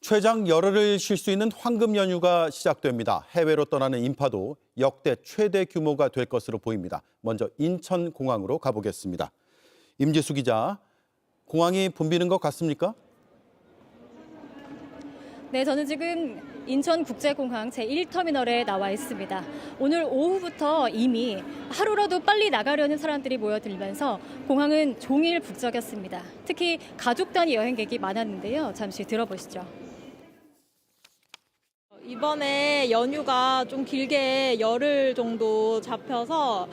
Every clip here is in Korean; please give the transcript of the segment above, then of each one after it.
최장 열흘을 쉴 수 있는 황금 연휴가 시작됩니다. 해외로 떠나는 인파도 역대 최대 규모가 될 것으로 보입니다. 먼저 인천공항으로 가보겠습니다. 임지수 기자, 공항이 붐비는 것 같습니까? 네, 저는 지금 인천국제공항 제1터미널에 나와 있습니다. 오늘 오후부터 이미 하루라도 빨리 나가려는 사람들이 모여들면서 공항은 종일 북적였습니다. 특히 가족 단위 여행객이 많았는데요. 잠시 들어보시죠. 이번에 연휴가 좀 길게 열흘 정도 잡혀서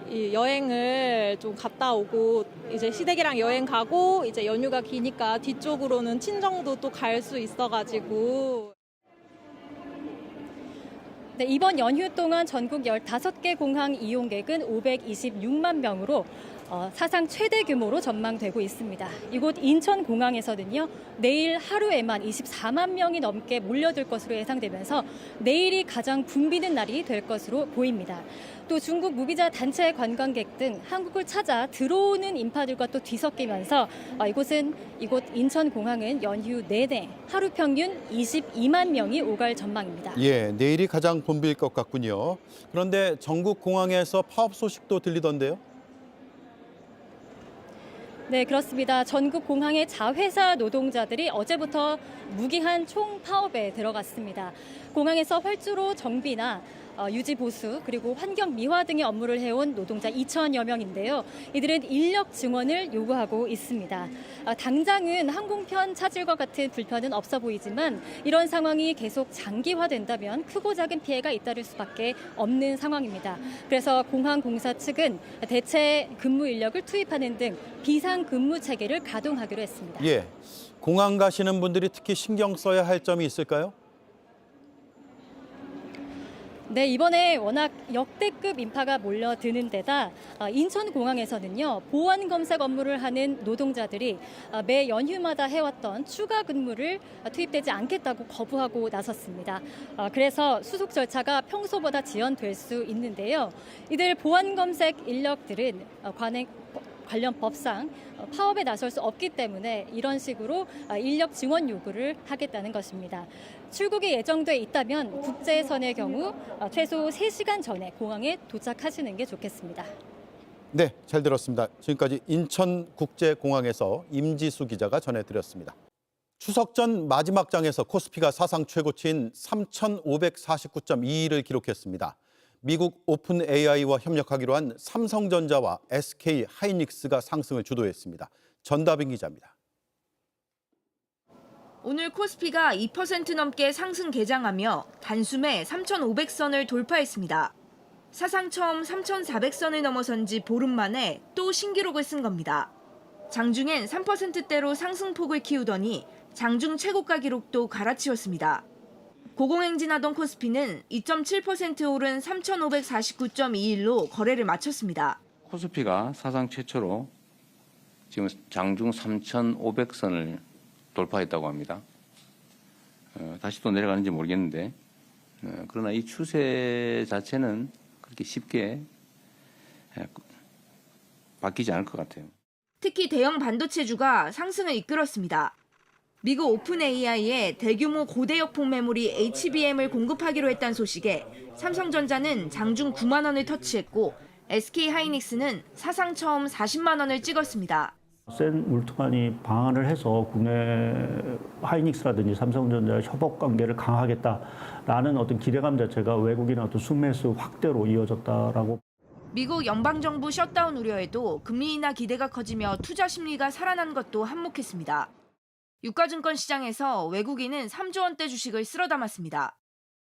이 여행을 좀 갔다 오고 이제 시댁이랑 여행 가고 이제 연휴가 기니까 뒤쪽으로는 친정도 또 갈 수 있어가지고. 네, 이번 연휴 동안 전국 15개 공항 이용객은 526만 명으로 사상 최대 규모로 전망되고 있습니다. 이곳 인천공항에서는요, 내일 하루에만 24만 명이 넘게 몰려들 것으로 예상되면서 내일이 가장 붐비는 날이 될 것으로 보입니다. 또 중국 무비자 단체 관광객 등 한국을 찾아 들어오는 인파들과 또 뒤섞이면서 이곳 인천공항은 연휴 내내 하루 평균 22만 명이 오갈 전망입니다. 예, 내일이 가장 붐빌 것 같군요. 그런데 전국 공항에서 파업 소식도 들리던데요? 네, 그렇습니다. 전국 공항의 자회사 노동자들이 어제부터 무기한 총파업에 들어갔습니다. 공항에서 활주로 정비나 유지 보수 그리고 환경 미화 등의 업무를 해온 노동자 2천여 명인데요. 이들은 인력 증원을 요구하고 있습니다. 당장은 항공편 차질과 같은 불편은 없어 보이지만 이런 상황이 계속 장기화된다면 크고 작은 피해가 잇따를 수밖에 없는 상황입니다. 그래서 공항공사 측은 대체 근무 인력을 투입하는 등 비상근무 체계를 가동하기로 했습니다. 예, 공항 가시는 분들이 특히 신경 써야 할 점이 있을까요? 네, 이번에 워낙 역대급 인파가 몰려드는 데다 인천공항에서는요, 보안 검색 업무를 하는 노동자들이 매 연휴마다 해왔던 추가 근무를 투입되지 않겠다고 거부하고 나섰습니다. 그래서 수속 절차가 평소보다 지연될 수 있는데요. 이들 보안 검색 인력들은 관련 법상 파업에 나설 수 없기 때문에 이런 식으로 인력 증원 요구를 하겠다는 것입니다. 출국이 예정돼 있다면 국제선의 경우 최소 3시간 전에 공항에 도착하시는 게 좋겠습니다. 네, 잘 들었습니다. 지금까지 인천국제공항에서 임지수 기자가 전해드렸습니다. 추석 전 마지막 장에서 코스피가 사상 최고치인 3,549.21을 기록했습니다. 미국 오픈 AI와 협력하기로 한 삼성전자와 SK 하이닉스가 상승을 주도했습니다. 전다빈 기자입니다. 오늘 코스피가 2% 넘게 상승 개장하며 단숨에 3,500선을 돌파했습니다. 사상 처음 3,400선을 넘어선 지 보름 만에 또 신기록을 쓴 겁니다. 장중엔 3%대로 상승폭을 키우더니 장중 최고가 기록도 갈아치웠습니다. 고공행진하던 코스피는 2.7% 오른 3,549.21로 거래를 마쳤습니다. 코스피가 사상 최초로 지금 장중 3,500선을 돌파했다고 합니다. 다시 또 내려가는지 모르겠는데 그러나 이 추세 자체는 그렇게 쉽게 바뀌지 않을 것 같아요. 특히 대형 반도체주가 상승을 이끌었습니다. 미국 오픈 AI에 대규모 고대역폭 메모리 HBM을 공급하기로 했다는 소식에 삼성전자는 장중 9만 원을 터치했고 SK 하이닉스는 사상 처음 40만 원을 찍었습니다. 센 울트만이 방한을 해서 국내 하이닉스라든지 삼성전자의 협업 관계를 강화하겠다라는 어떤 기대감 자체가 외국인의 어떤 순매수 확대로 이어졌다라고. 미국 연방정부 셧다운 우려에도 금리 인하 기대가 커지며 투자 심리가 살아난 것도 한몫했습니다. 유가증권 시장에서 외국인은 3조 원대 주식을 쓸어 담았습니다.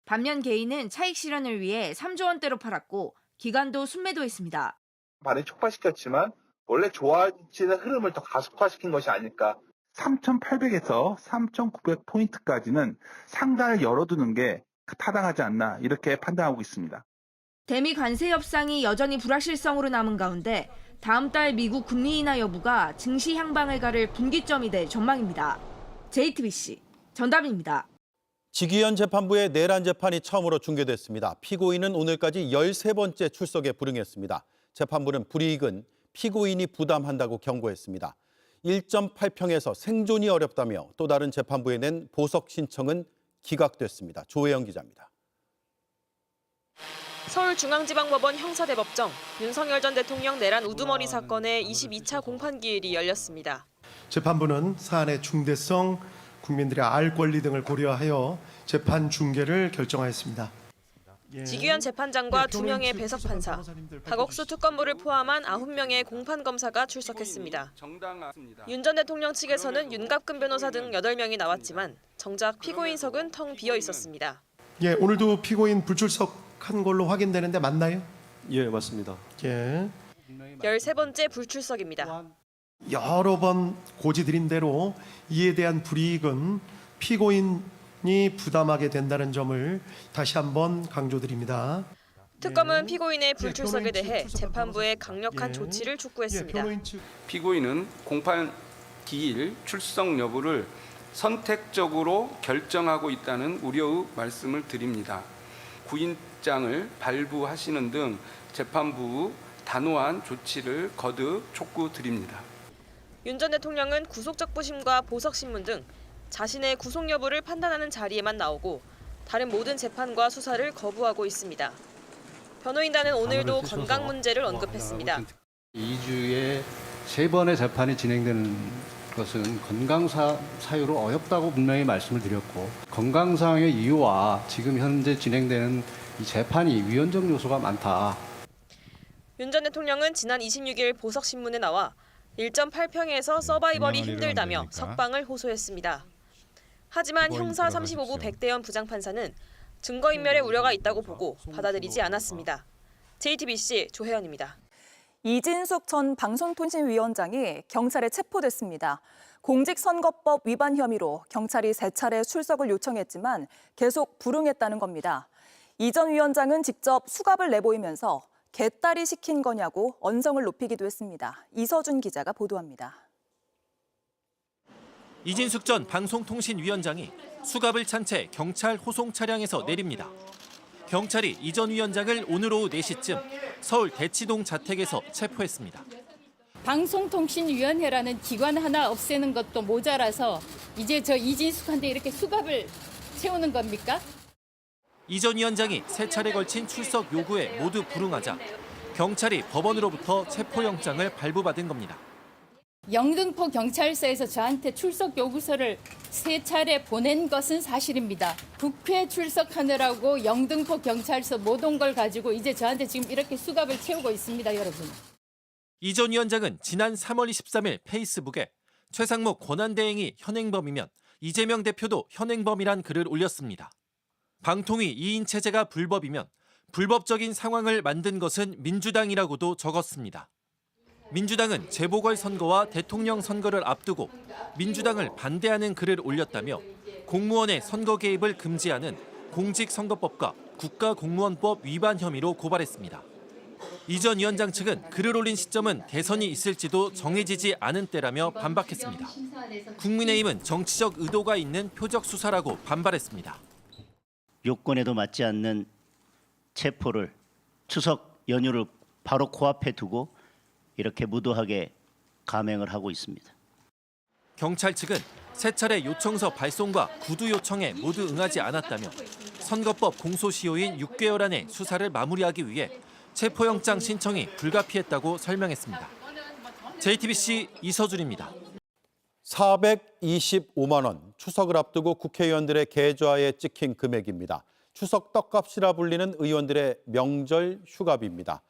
반면 개인은 차익 실현을 위해 3조 원대로 팔았고 기관도 순매도했습니다. 많이 촉발시켰지만 원래 좋아지는 흐름을 더 가속화시킨 것이 아닐까. 3,800에서 3,900포인트까지는 상단을 열어두는 게 타당하지 않나 이렇게 판단하고 있습니다. 대미 관세 협상이 여전히 불확실성으로 남은 가운데 다음 달 미국 금리 인하 여부가 증시 향방을 가를 분기점이 될 전망입니다. JTBC 전다빈입니다. 지기현 재판부의 내란 재판이 처음으로 중계됐습니다. 피고인은 오늘까지 13번째 출석에 불응했습니다. 재판부는 불이익은 피고인이 부담한다고 경고했습니다. 1.8평에서 생존이 어렵다며 또 다른 재판부에 낸 보석 신청은 기각됐습니다. 조혜영 기자입니다. 서울중앙지방법원 형사대법정, 윤석열 전 대통령 내란 우두머리 사건의 22차 공판기일이 열렸습니다. 재판부는 사안의 중대성, 국민들의 알 권리 등을 고려하여 재판 중계를 결정하였습니다. 지규현 재판장과 2명의 배석 판사, 박옥수 특검부를 포함한 9명의 공판검사가 출석했습니다. 윤 전 대통령 측에서는 윤갑근 변호사 등 8명이 나왔지만 정작 피고인석은 텅 비어 있었습니다. 예, 오늘도 피고인 불출석한 걸로 확인되는데 맞나요? 예, 맞습니다. 예. 13번째 불출석입니다. 여러 번 고지드린 대로 이에 대한 불이익은 피고인이 부담하게 된다는 점을 다시 한번 강조드립니다. 특검은 피고인의 불출석에 대해 재판부에 강력한 예. 조치를 예, 촉구했습니다. 변호인 측 피고인은 공판 기일 출석 여부를 선택적으로 결정하고 있다는 우려의 말씀을 드립니다. 구인장을 발부하시는 등 재판부 단호한 조치를 거듭 촉구드립니다. 윤 전 대통령은 구속적부심과 보석신문 등 자신의 구속 여부를 판단하는 자리에만 나오고 다른 모든 재판과 수사를 거부하고 있습니다. 변호인단은 오늘도 건강 문제를 언급했습니다. 2주에 3번의 재판이 진행되는 것은 건강 사유로 어렵다고 분명히 말씀을 드렸고 건강상의 이유와 지금 현재 진행되는 이 재판이 위헌적 요소가 많다. 윤 전 대통령은 지난 26일 보석신문에 나와 1.8평에서 서바이벌이 힘들다며 석방을 호소했습니다. 하지만 형사 35부 백대현 부장판사는 증거인멸의 우려가 있다고 보고 받아들이지 않았습니다. JTBC 조혜연입니다. 이진숙 전 방송통신위원장이 경찰에 체포됐습니다. 공직선거법 위반 혐의로 경찰이 3차례 출석을 요청했지만 계속 불응했다는 겁니다. 이 전 위원장은 직접 수갑을 내보이면서 개딸이 시킨 거냐고 언성을 높이기도 했습니다. 이서준 기자가 보도합니다. 이진숙 전 방송통신위원장이 수갑을 찬 채 경찰 호송 차량에서 내립니다. 경찰이 이 전 위원장을 오늘 오후 4시쯤 서울 대치동 자택에서 체포했습니다. 방송통신위원회라는 기관 하나 없애는 것도 모자라서 이제 저 이진숙한테 이렇게 수갑을 채우는 겁니까? 이 전 위원장이 3차례 걸친 출석 요구에 모두 불응하자 경찰이 법원으로부터 체포영장을 발부받은 겁니다. 영등포 경찰서에서 저한테 출석 요구서를 3차례 보낸 것은 사실입니다. 국회 출석하느라고 영등포 경찰서 못 온 걸 가지고 이제 저한테 지금 이렇게 수갑을 채우고 있습니다, 여러분. 이 전 위원장은 지난 3월 23일 페이스북에 최상목 권한대행이 현행범이면 이재명 대표도 현행범이란 글을 올렸습니다. 방통위 2인 체제가 불법이면 불법적인 상황을 만든 것은 민주당이라고도 적었습니다. 민주당은 재보궐선거와 대통령 선거를 앞두고 민주당을 반대하는 글을 올렸다며 공무원의 선거 개입을 금지하는 공직선거법과 국가공무원법 위반 혐의로 고발했습니다. 이 전 위원장 측은 글을 올린 시점은 대선이 있을지도 정해지지 않은 때라며 반박했습니다. 국민의힘은 정치적 의도가 있는 표적 수사라고 반발했습니다. 요건에도 맞지 않는 체포를 추석 연휴를 바로 코앞에 두고 이렇게 무도하게 감행을 하고 있습니다. 경찰 측은 3차례 요청서 발송과 구두 요청에 모두 응하지 않았다며 선거법 공소시효인 6개월 안에 수사를 마무리하기 위해 체포영장 신청이 불가피했다고 설명했습니다. JTBC 이서준입니다. 425만 원, 추석을 앞두고 국회의원들의 계좌에 찍힌 금액입니다. 추석 떡값이라 불리는 의원들의 명절 휴가비입니다.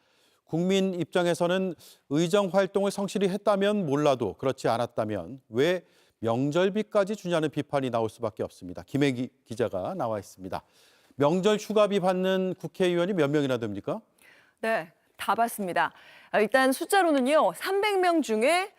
국민 입장에서는 의정 활동을 성실히 했다면 몰라도 그렇지 않았다면 왜 명절비까지 주냐는 비판이 나올 수밖에 없습니다. 김혜기 기자가 나와 있습니다. 명절 휴가비 받는 국회의원이 몇 명이나 됩니까? 네, 다 받습니다. 일단 숫자로는요, 300명 중에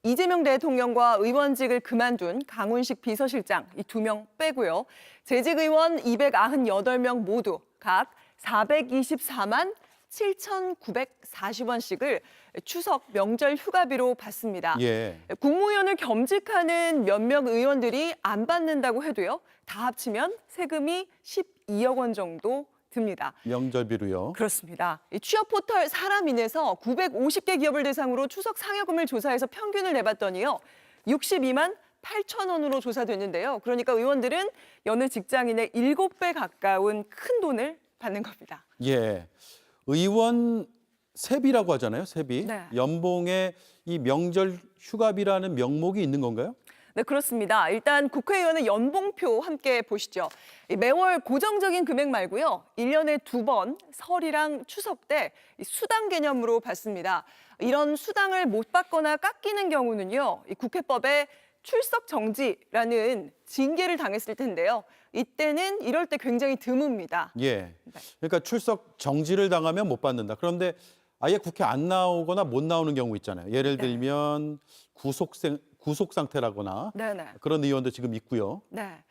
이재명 대통령과 의원직을 그만둔 강훈식 비서실장 이 2명 빼고요. 재직 의원 298명 모두 각 424만 7,940원씩을 추석 명절 휴가비로 받습니다. 예. 국무위원을 겸직하는 몇몇 의원들이 안 받는다고 해도요. 다 합치면 세금이 12억 원 정도 듭니다. 명절비로요. 그렇습니다. 이 취업 포털 사람인에서 950개 기업을 대상으로 추석 상여금을 조사해서 평균을 내봤더니요. 62만 8천 원으로 조사됐는데요. 그러니까 의원들은 여느 직장인의 7배 가까운 큰 돈을 받는 겁니다. 예, 의원 세비라고 하잖아요. 세비. 네. 연봉에 이 명절 휴가비라는 명목이 있는 건가요? 네, 그렇습니다. 일단 국회의원의 연봉표 함께 보시죠. 매월 고정적인 금액 말고요. 1년에 2번 설이랑 추석 때 수당 개념으로 받습니다. 이런 수당을 못 받거나 깎이는 경우는요. 이 국회법에 출석 정지라는 징계를 당했을 텐데요. 이때는 이럴 때 굉장히 드뭅니다. 예. 그러니까 출석 정지를 당하면 못 받는다. 그런데 아예 국회 안 나오거나 못 나오는 경우 있잖아요. 예를 들면 구속 상태라거나 네네. 그런 의원도 지금 있고요. 네.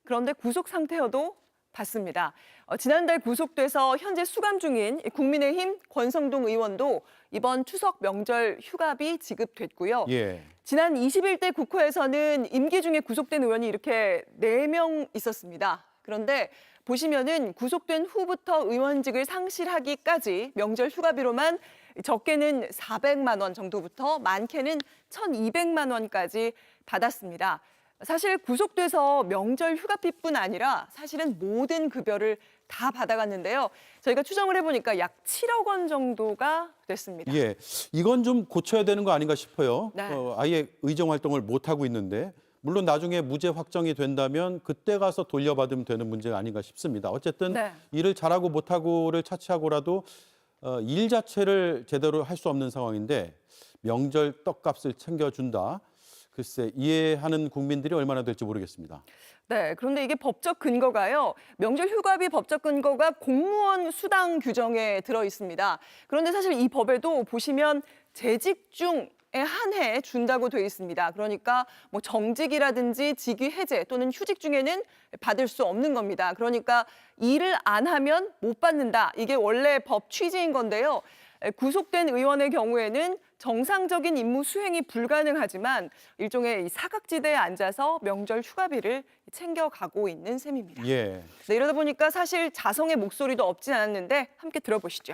그런데 구속 상태여도 받습니다. 지난달 구속돼서 현재 수감 중인 국민의힘 권성동 의원도 이번 추석 명절 휴가비 지급됐고요. 예. 지난 21대 국회에서는 임기 중에 구속된 의원이 이렇게 4명 있었습니다. 그런데 보시면은 구속된 후부터 의원직을 상실하기까지 명절 휴가비로만 적게는 400만 원 정도부터 많게는 1,200만 원까지 받았습니다. 사실 구속돼서 명절 휴가비뿐 아니라 사실은 모든 급여를 다 받아갔는데요. 저희가 추정을 해보니까 약 7억 원 정도가 됐습니다. 예, 이건 좀 고쳐야 되는 거 아닌가 싶어요. 네. 아예 의정 활동을 못 하고 있는데 물론 나중에 무죄 확정이 된다면 그때 가서 돌려받으면 되는 문제가 아닌가 싶습니다. 어쨌든 네. 일을 잘하고 못하고를 차치하고라도 일 자체를 제대로 할 수 없는 상황인데 명절 떡값을 챙겨준다. 글쎄 이해하는 국민들이 얼마나 될지 모르겠습니다. 네, 그런데 이게 법적 근거가요. 명절 휴가비 법적 근거가 공무원 수당 규정에 들어 있습니다. 그런데 사실 이 법에도 보시면 재직 중에 한해 준다고 되어 있습니다. 그러니까 뭐 정직이라든지 직위 해제 또는 휴직 중에는 받을 수 없는 겁니다. 그러니까 일을 안 하면 못 받는다. 이게 원래 법 취지인 건데요. 구속된 의원의 경우에는 정상적인 임무 수행이 불가능하지만 일종의 사각지대에 앉아서 명절 휴가비를 챙겨가고 있는 셈입니다. 예. 네, 이러다 보니까 사실 자성의 목소리도 없지 않았는데 함께 들어보시죠.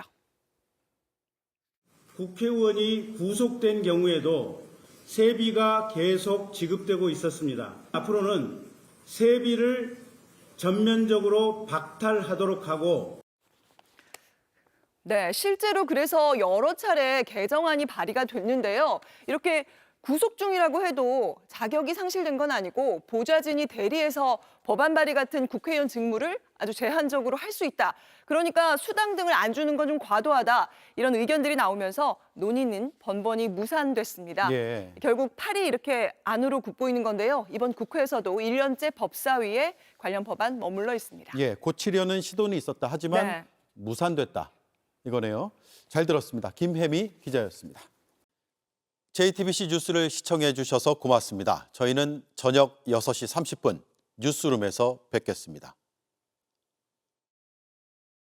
국회의원이 구속된 경우에도 세비가 계속 지급되고 있었습니다. 앞으로는 세비를 전면적으로 박탈하도록 하고 네, 실제로 그래서 여러 차례 개정안이 발의가 됐는데요. 이렇게 구속 중이라고 해도 자격이 상실된 건 아니고 보좌진이 대리해서 법안 발의 같은 국회의원 직무를 아주 제한적으로 할 수 있다. 그러니까 수당 등을 안 주는 건 좀 과도하다. 이런 의견들이 나오면서 논의는 번번이 무산됐습니다. 예. 결국 팔이 이렇게 안으로 굽고 있는 건데요. 이번 국회에서도 1년째 법사위에 관련 법안 머물러 있습니다. 예, 고치려는 시도는 있었다. 하지만 네. 무산됐다. 이거네요. 잘 들었습니다. 김혜미 기자였습니다. JTBC 뉴스를 시청해 주셔서 고맙습니다. 저희는 저녁 6시 30분 뉴스룸에서 뵙겠습니다.